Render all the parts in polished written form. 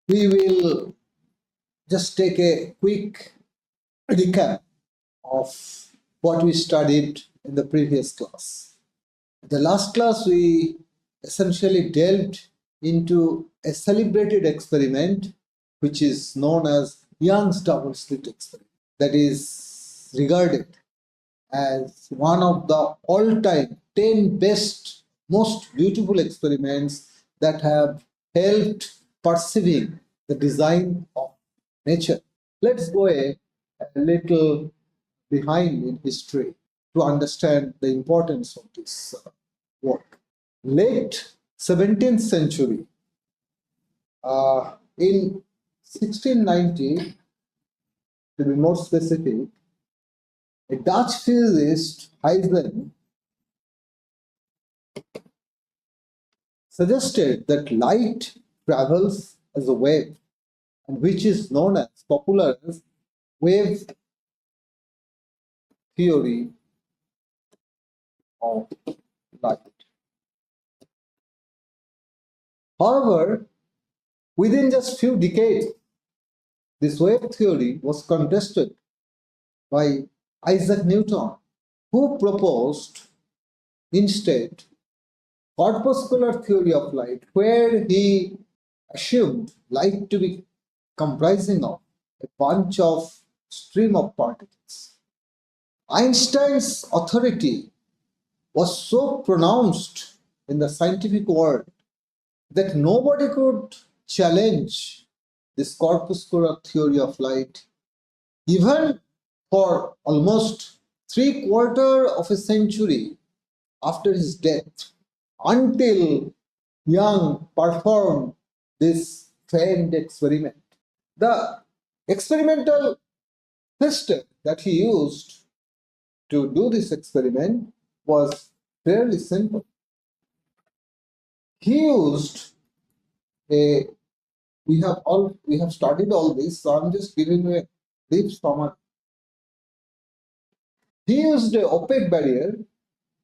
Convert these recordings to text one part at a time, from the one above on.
We will just take a quick recap of what we studied in the previous class. The last class, we essentially delved into a celebrated experiment which is known as Young's double slit experiment, that is regarded as one of the all-time 10 best, most beautiful experiments that have helped perceiving the design of nature. Let's go a little behind in history to understand the importance of this work. Late 17th century, in 1690, to be more specific, a Dutch physicist, Huygens, suggested that light travels as a wave, and which is known as popular as wave theory of light. However, within just few decades, this wave theory was contested by Isaac Newton, who proposed instead corpuscular theory of light, where he assumed light to be comprising of a bunch of stream of particles. Einstein's authority was so pronounced in the scientific world that nobody could challenge this corpuscular theory of light, even for almost 3/4 of a century after his death, until Young performed this famed experiment. The experimental system that he used to do this experiment was fairly simple. He used a we have studied all this, so I'm just giving you a brief summary. He used an opaque barrier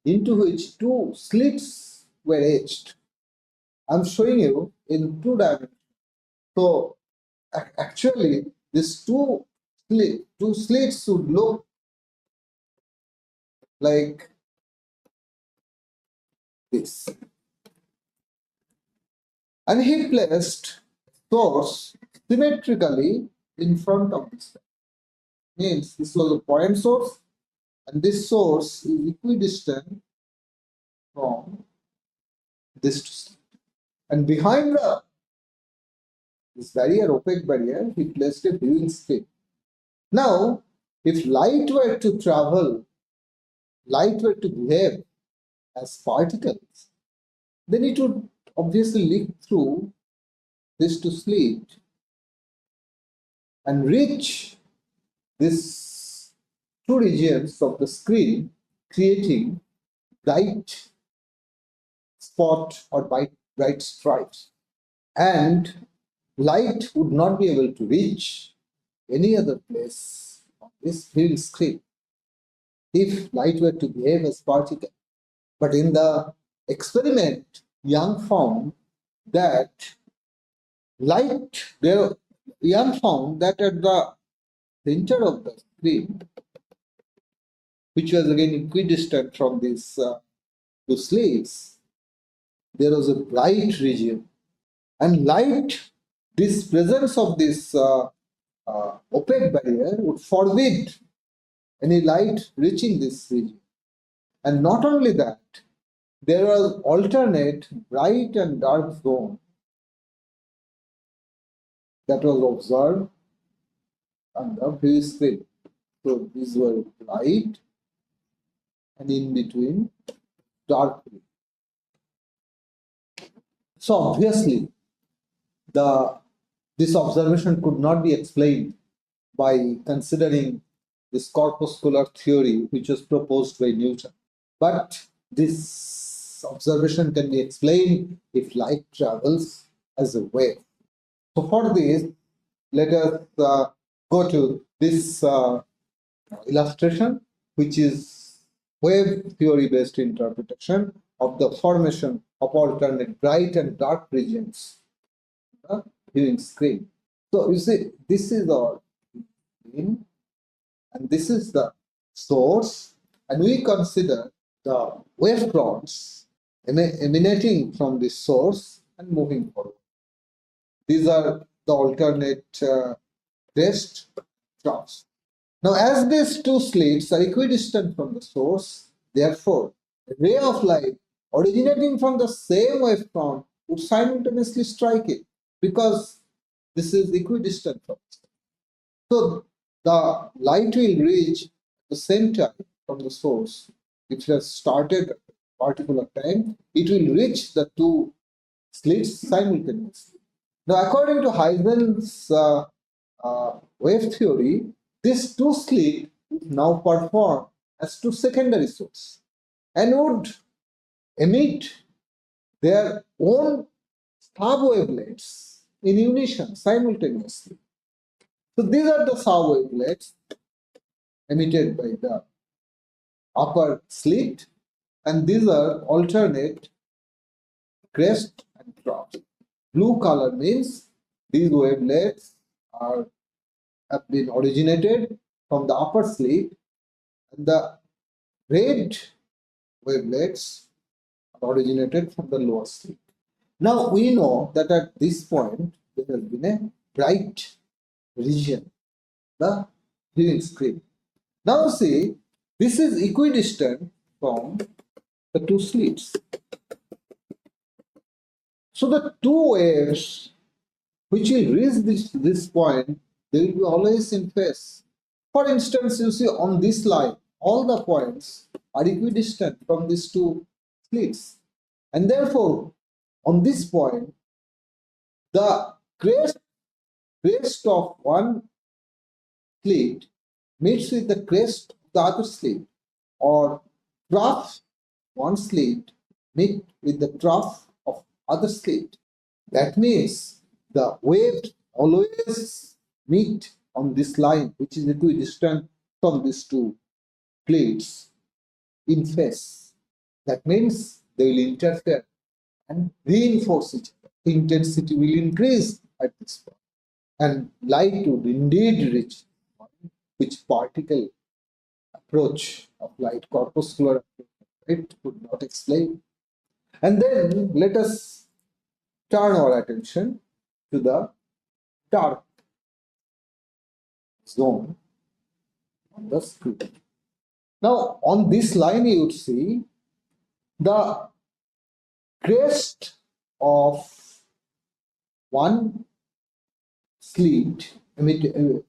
into which two slits were etched. I'm showing you in 2 dimensions. So actually, these two slits would look like this. And he placed source symmetrically in front of this. Means this was a point source, and this source is equidistant from this to slit. And behind this barrier, opaque barrier, he placed a viewing screen. Now, if light were to travel, light were to behave as particles, then it would obviously leak through this to slit and reach these two regions of the screen, creating bright spot or bright stripes. And light would not be able to reach any other place on this viewing screen if light were to behave as particle. But in the experiment, Young found that Young found that at the center of the screen, which was again equidistant from these two slits, there was a bright region, and this presence of this opaque barrier would forbid any light reaching this region. And not only that, there was alternate bright and dark zone that was observed on the view screen. So these were bright and in between dark. So obviously, this observation could not be explained by considering this corpuscular theory which was proposed by Newton. But this observation can be explained if light travels as a wave. So for this, let us go to this illustration, which is wave theory based interpretation of the formation of alternate bright and dark regions viewing screen. So you see, this is our screen, and this is the source, and we consider the wavefronts emanating from this source and moving forward. These are the alternate crest troughs. Now, as these two slits are equidistant from the source, therefore, a ray of light originating from the same wavefront would simultaneously strike it, because this is equidistant from it. So the light will reach at the same time from the source. If it has started at a particular time, it will reach the two slits simultaneously. Now, according to Huygens' wave theory, these two slits now perform as two secondary sources and would emit their own sub wavelets in unison simultaneously. So these are the sub wavelets emitted by the upper slit, and these are alternate crest and trough. Blue color means these wavelets have been originated from the upper slit, and the red wavelets are originated from the lower slit. Now we know that at this point there has been a bright region, the viewing screen. Now see, this is equidistant from the two slits. So the two waves which will reach this point, they will be always in phase. For instance, you see on this line, all the points are equidistant from these two slits. And therefore, on this point, the crest of one slit meets with the crest of the other slit, or trough one slit meet with the trough of other slit. That means the waves always meet on this line, which is equidistant from these two plates in phase. That means they will interfere and reinforce each other. The intensity will increase at this point, and light would indeed reach which particle approach of light, corpuscular approach, it could not explain. And then let us turn our attention to the dark zone on the screen. Now, on this line, you would see the crest of one slit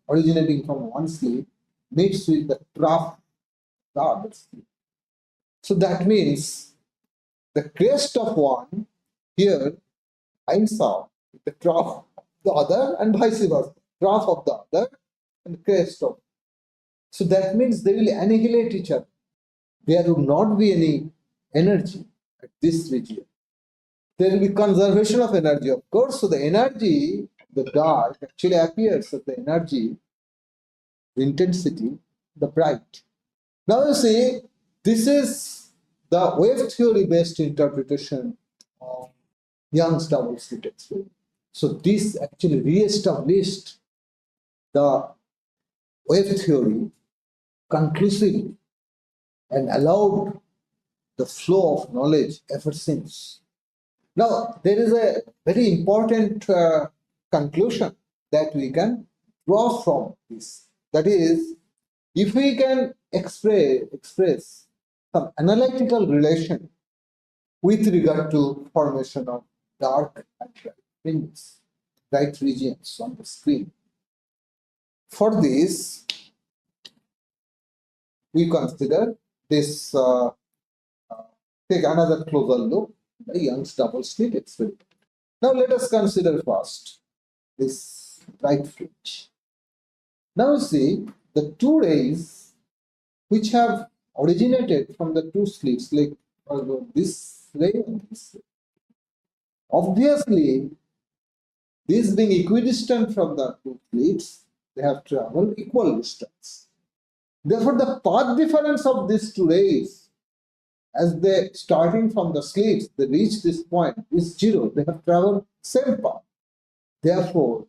originating from one slit meets with the trough of the other slit. So that means the crest of one here lines up with the trough of the other, and vice versa, trough of the other and crest of. So that means they will annihilate each other. There will not be any energy at this region. There will be conservation of energy, of course. So the energy, the dark, actually appears as the energy, the intensity, the bright. Now you see, this is the wave theory based interpretation of Young's double slit experiment. So this actually re-established the wave theory conclusively and allowed the flow of knowledge ever since. Now, there is a very important conclusion that we can draw from this. That is, if we can express some analytical relation with regard to formation of dark and bright regions on the screen. For this, we consider this, take another closer look, the Young's double slit experiment. Now let us consider first this bright fringe. Now see, the two rays which have originated from the two slits, like this ray and this ray. Obviously, these being equidistant from the two slits, they have traveled equal distance. Therefore, the path difference of these two rays, as they starting from the slits, they reach this point, is zero. They have traveled same path. Therefore,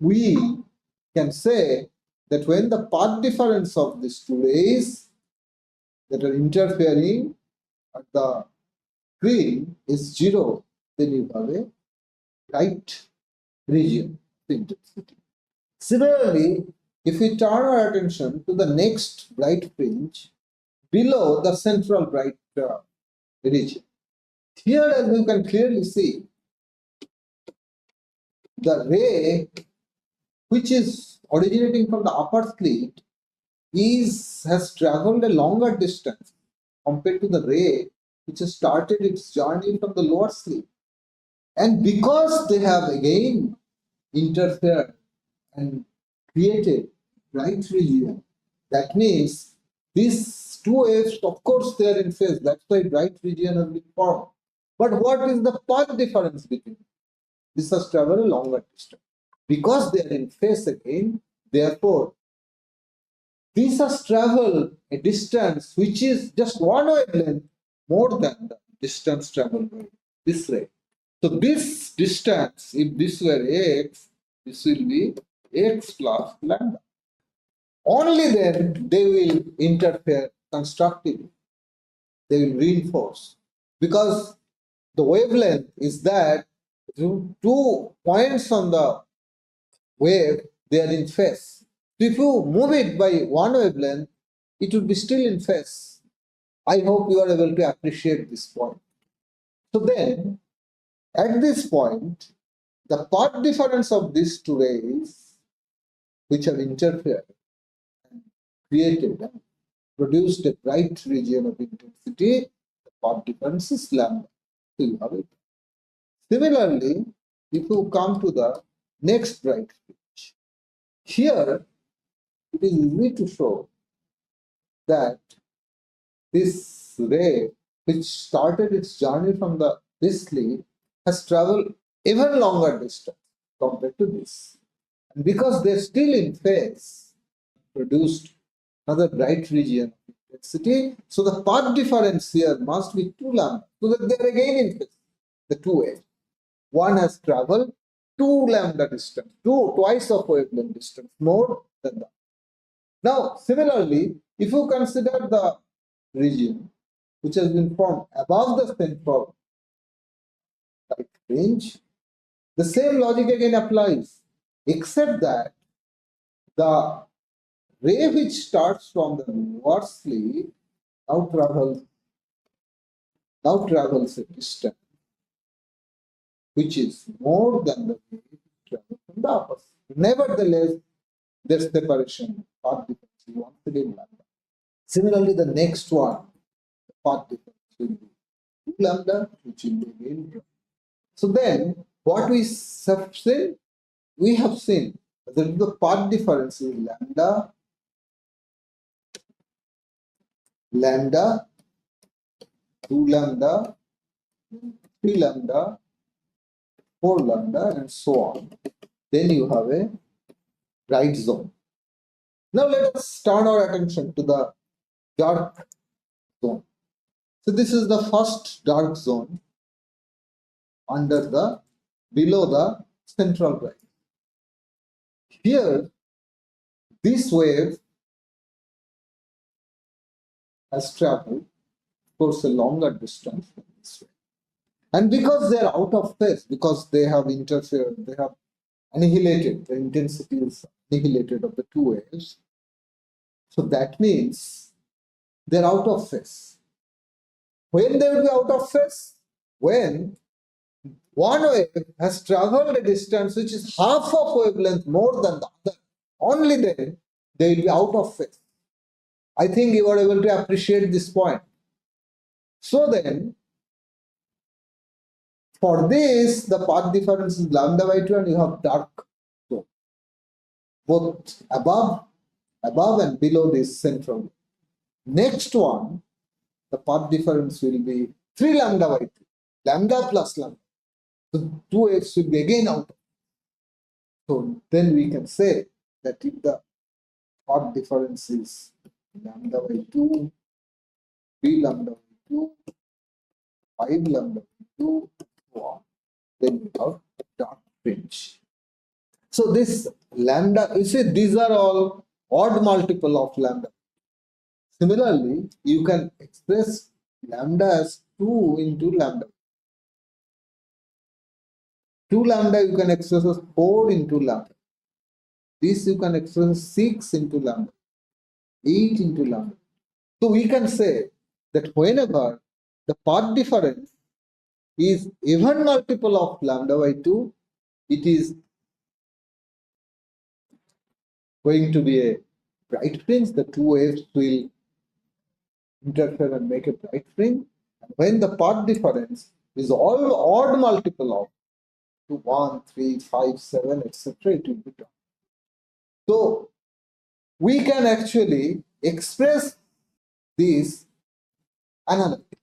we can say that when the path difference of these two rays that are interfering at the screen is zero, then you have a bright region of intensity. Similarly, if we turn our attention to the next bright fringe below the central bright region, here as you can clearly see, the ray which is originating from the upper slit has traveled a longer distance compared to the ray which has started its journey from the lower slit. And because they have again interfered and created bright region, that means these two waves, of course, they are in phase. That's why bright region has been formed. But what is the path difference between them? This has traveled a longer distance. Because they are in phase again, therefore, this has traveled a distance which is just one wavelength more than the distance traveled by this ray. So this distance, if this were x, this will be x plus lambda. Only then they will interfere constructively. They will reinforce. Because the wavelength is that two points on the wave, they are in phase. So if you move it by one wavelength, it would be still in phase. I hope you are able to appreciate this point. So then, at this point, the path difference of these two rays, which have interfered and created and produced a bright region of intensity, the path difference is lambda. So you have it. Similarly, if you come to the next bright fringe, here it is easy to show that this ray, which started its journey from this slit, has traveled even longer distance compared to this. And because they're still in phase, produced another bright region of intensity. So the path difference here must be 2 lambda, so that they're again in phase, the two waves. One has traveled 2 lambda distance, twice of wavelength distance more than that. Now, similarly, if you consider the region which has been formed above the central light range, the same logic again applies, except that the ray which starts from the lower slit now travels a distance which is more than the ray which travels from the upper slit. Nevertheless, there's separation, path difference is once again lambda. Similarly, the next one, the path difference will be 2 lambda, which will be again. So then, what we have seen, that the path difference is lambda, 2 lambda, 3 lambda, 4 lambda, and so on. Then you have a bright zone. Now let us turn our attention to the dark zone. So this is the first dark zone below the central bright. Here, this wave has traveled, of course, a longer distance than this wave. And because they are out of phase, because they have interfered, they have annihilated, the intensity is annihilated of the two waves. So that means they're out of phase. When they will be out of phase? When one wave has traveled a distance which is half of wavelength more than the other, only then they will be out of phase. I think you are able to appreciate this point. So then, for this, the path difference is lambda by 2 and you have dark zone, both above and below this central. Next one, the path difference will be 3 lambda by 2, lambda plus lambda. So 2x will be again out. So then we can say that if the path difference is lambda by 2, 3 lambda by 2, 5 lambda by 2, so on, then we have dark fringe. So this lambda, you see, these are all odd multiple of lambda. Similarly, you can express lambda as 2 into lambda. 2 lambda you can express as 4 into lambda. This you can express as 6 into lambda, 8 into lambda. So we can say that whenever the path difference is even multiple of lambda by 2, it is going to be a bright fringe. The two waves will interfere and make a bright fringe. And when the path difference is all odd multiple of 2, 1, 3, 5, 7, etc., it will be done. So we can actually express this analytically.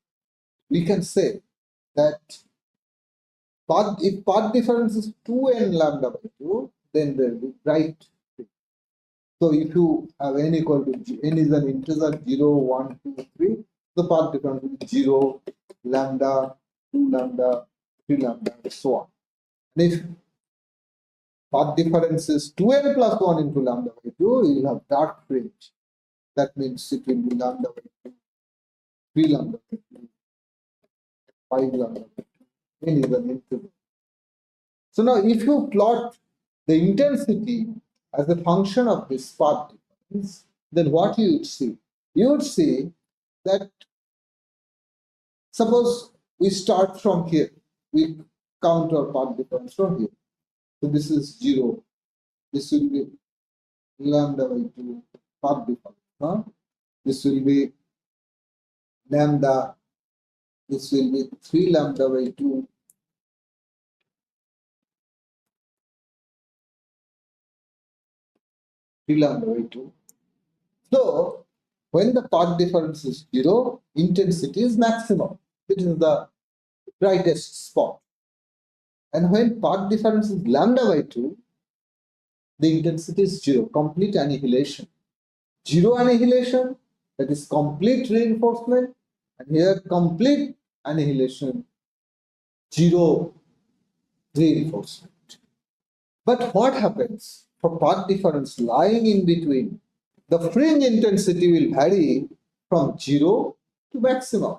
We can say that if path difference is 2n lambda by 2, then there will be bright fringe. So if you have n equal to n is an integer 0, 1, 2, 3, the path difference will be 0, lambda, 2 lambda, 3 lambda, and so on. And if path difference is 2n plus 1 into lambda by 2, you will have dark fringe. That means it will be lambda by 2, 3 lambda by 2, 5 lambda by 2. N is an integer. So now if you plot the intensity as a function of this path difference, then what you would see? You would see that suppose we start from here, we count our path difference from here. So this is 0. This will be lambda by 2 path difference. Huh? This will be lambda. This will be 3 lambda by 2. Lambda by 2. So when the path difference is 0, intensity is maximum. It is the brightest spot. And when path difference is lambda by 2, the intensity is 0, complete annihilation. 0 annihilation, that is complete reinforcement, and here complete annihilation, 0 reinforcement. But what happens for path difference lying in between? The fringe intensity will vary from 0 to maximum.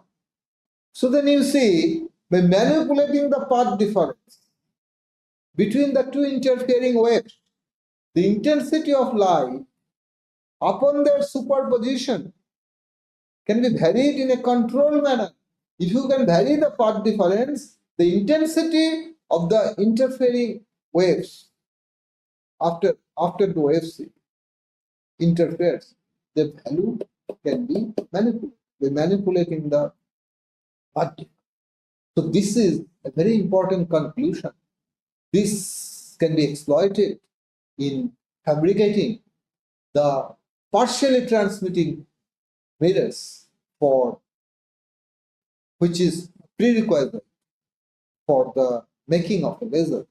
So then you see, by manipulating the path difference between the two interfering waves, the intensity of light upon their superposition can be varied in a controlled manner. If you can vary the path difference, the intensity of the interfering waves after the waves interferes, the value can be manipulated by manipulating the path difference. So this is a very important conclusion. This can be exploited in fabricating the partially transmitting mirrors, for which is prerequisite for the making of a laser.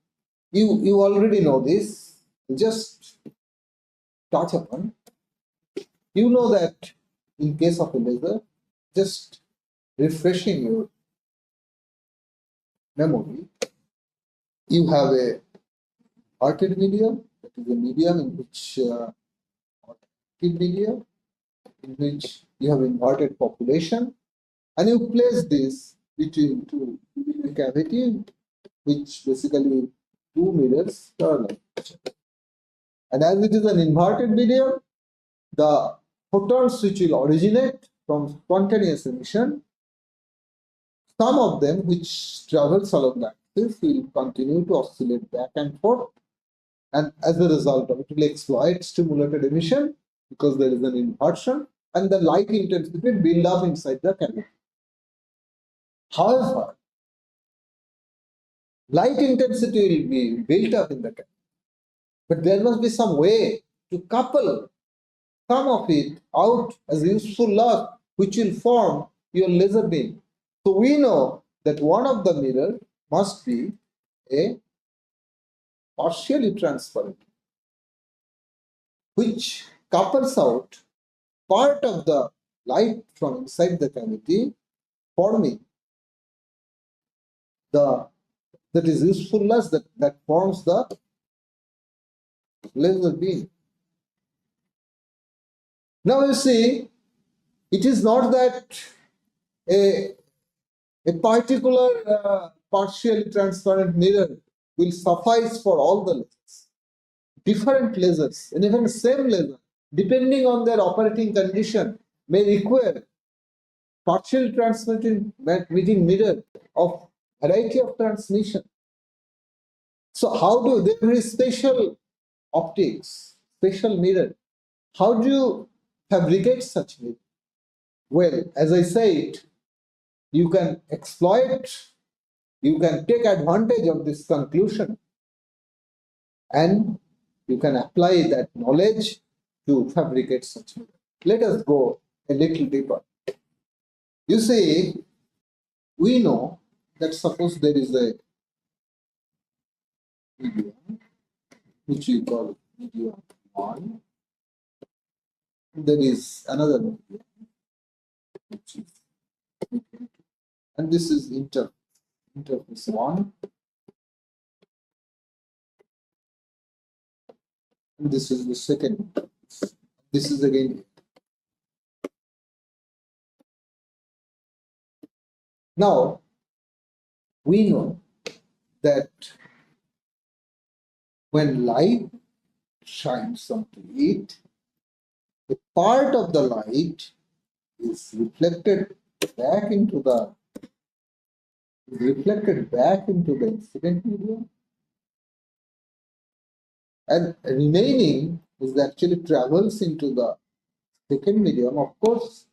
You already know this. Just touch upon. You know that in case of a laser, just refreshing your memory, you have a inverted medium, that is a medium in which medium in which you have inverted population, and you place this between two cavity, which basically two mirrors parallel. And as it is an inverted medium, the photons which will originate from spontaneous emission, some of them which travels along the axis will continue to oscillate back and forth, and as a result of it will exploit stimulated emission because there is an inversion, and the light intensity will build up inside the cavity. However, light intensity will be built up in the cavity, but there must be some way to couple some of it out as useful loss, which will form your laser beam. So we know that one of the mirror must be a partially transparent, which couples out part of the light from inside the cavity, forming the that is usefulness that forms the laser beam. Now you see, it is not that a particular partially transparent mirror will suffice for all the lasers. Different lasers, and even same laser, depending on their operating condition, may require partial transmitting mirror of variety of transmission. So how do there is special optics, special mirror? How do you fabricate such mirror? Well, as I said, you can exploit, you can take advantage of this conclusion, and you can apply that knowledge to fabricate such mirror. Let us go a little deeper. You see, we know that suppose there is a medium which we call medium 1, there is another medium which is medium 2, and this is interface 1, and this is the second interface. This is again. Now we know that when light shines onto it, a part of the light is reflected back into the incident medium, and remaining is actually travels into the second medium, of course,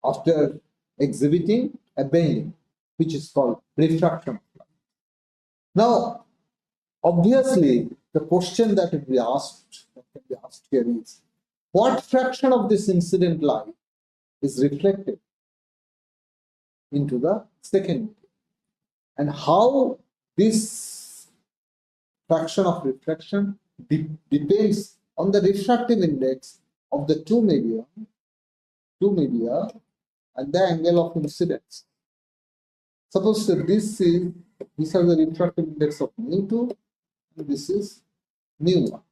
after exhibiting a bending, which is called refraction. Now, obviously, the question that can be asked here is, what fraction of this incident light is reflected into the second medium, and how this fraction of refraction depends on the refractive index of the two media and the angle of incidence. Suppose that these are the refractive index of mu2, and this is mu1.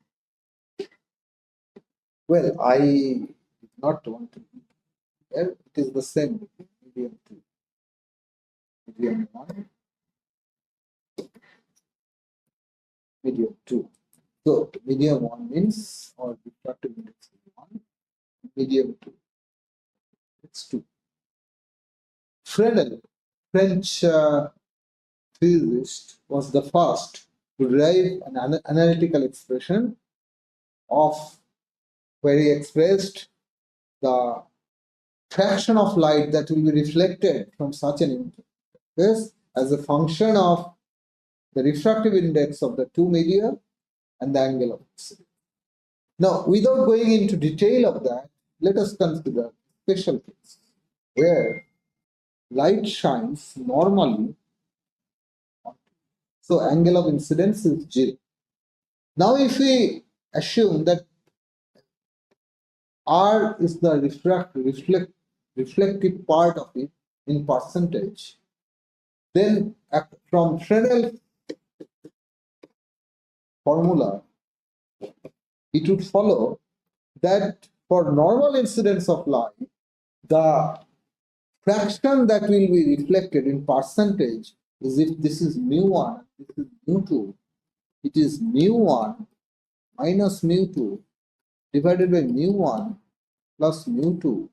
Well, I did not want to. It is the same medium 2, medium 1, medium 2. So medium 1 means, or refractive index is 1, medium 2, it's 2. Fresnel, French physicist, was the first to derive an analytical expression of where he expressed the fraction of light that will be reflected from such an interface as a function of the refractive index of the two media and the angle of incidence. Now, without going into detail of that, let us consider special case where light shines normally, so angle of incidence is 0. Now, if we assume that R is the reflective part of it in percentage, then from Fresnel formula, it would follow that for normal incidence of light, the fraction that will be reflected in percentage is, if this is mu1, this is mu2, it is mu1 minus mu2 divided by mu1 plus mu2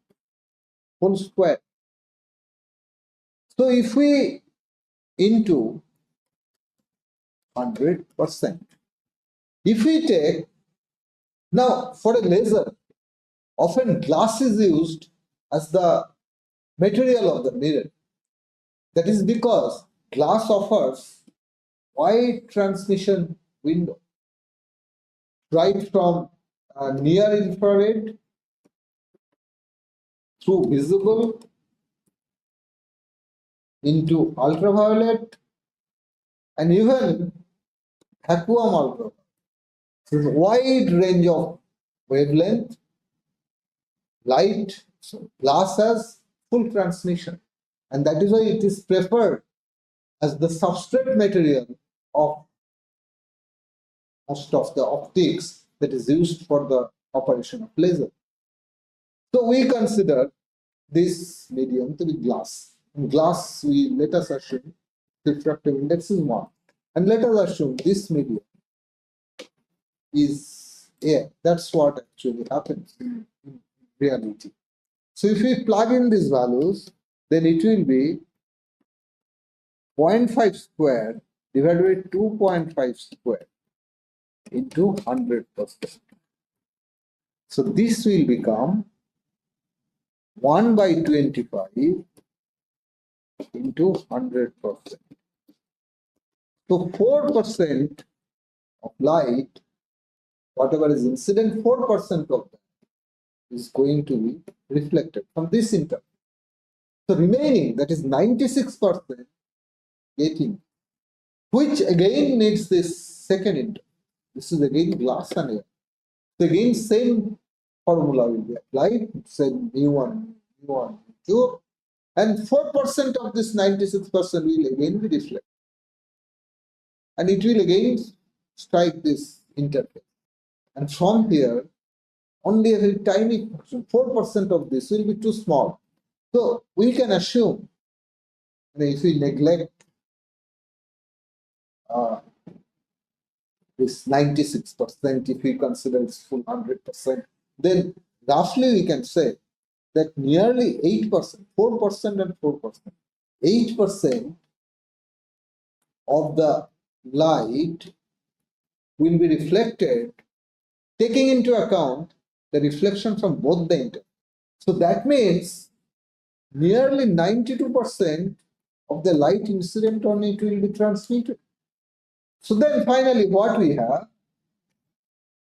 whole square. So if we into 100%, if we take, now for a laser, often glass is used as the material of the mirror. That is because glass offers wide transmission window, right from near infrared through visible into ultraviolet and even vacuum ultraviolet. There is a wide range of wavelength, light, so glass has full transmission, and that is why it is preferred as the substrate material of most of the optics that is used for the operation of laser. So we consider this medium to be glass. In glass, we let us assume refractive index is 1. And let us assume this medium is air. That's what actually happens in reality. So if we plug in these values, then it will be 0.5 square divided by 2.5 square into 100%. So this will become 1 by 25 into 100%. So 4% of light, whatever is incident, 4% of that is going to be reflected from this interface. So remaining, that is 96% getting, which again needs this second interface. This is again glass and air. So again, same formula will be applied, say mu1, mu2, and 4% of this 96% will again be reflected. And it will again strike this interface. And from here, only a very tiny portion, 4% of this will be too small. So we can assume, if we neglect this 96%, if we consider its full 100%, then roughly we can say that nearly 8%, 4% and 4%, 8% of the light will be reflected, taking into account the reflection from both the interfaces. So that means nearly 92% of the light incident on it will be transmitted. So then finally what we have,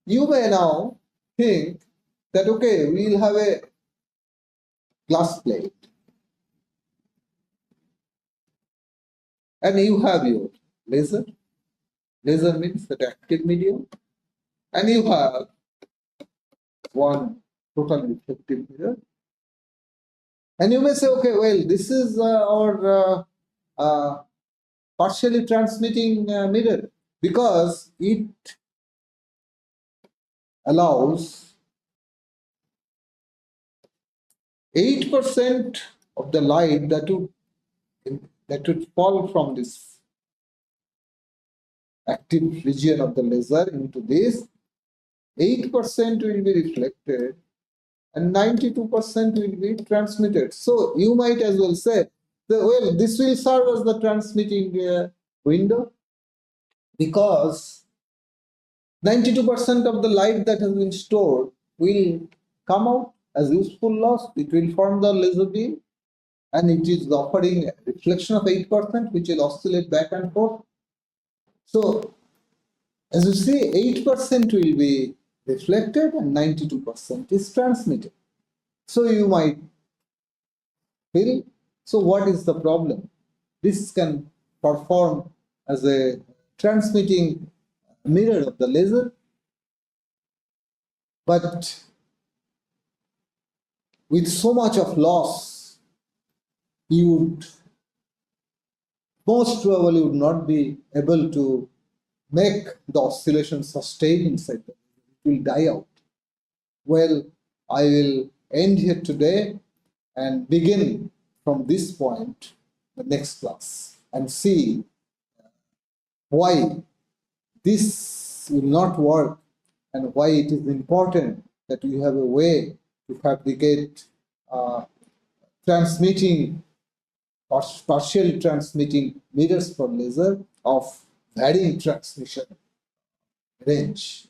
you may now think that, okay, we'll have a glass plate and you have your laser. Laser means that active medium, and you have one total reflective mirror. And you may say, okay, well, this is our partially transmitting mirror, because it allows 8% of the light that would fall from this active region of the laser into this. 8% will be reflected and 92% will be transmitted. So you might as well say that, well, this will serve as the transmitting window, because 92% of the light that has been stored will come out as useful loss. It will form the laser beam, and it is offering a reflection of 8%, which will oscillate back and forth. So as you see, 8% will be reflected and 92% is transmitted. So you might feel, so what is the problem? This can perform as a transmitting mirror of the laser, but with so much of loss, you would most probably would not be able to make the oscillation sustain inside the laser. It will die out. Well, I will end here today and begin from this point the next class and see why this will not work and why it is important that we have a way to fabricate transmitting or partially transmitting mirrors for laser of varying transmission range.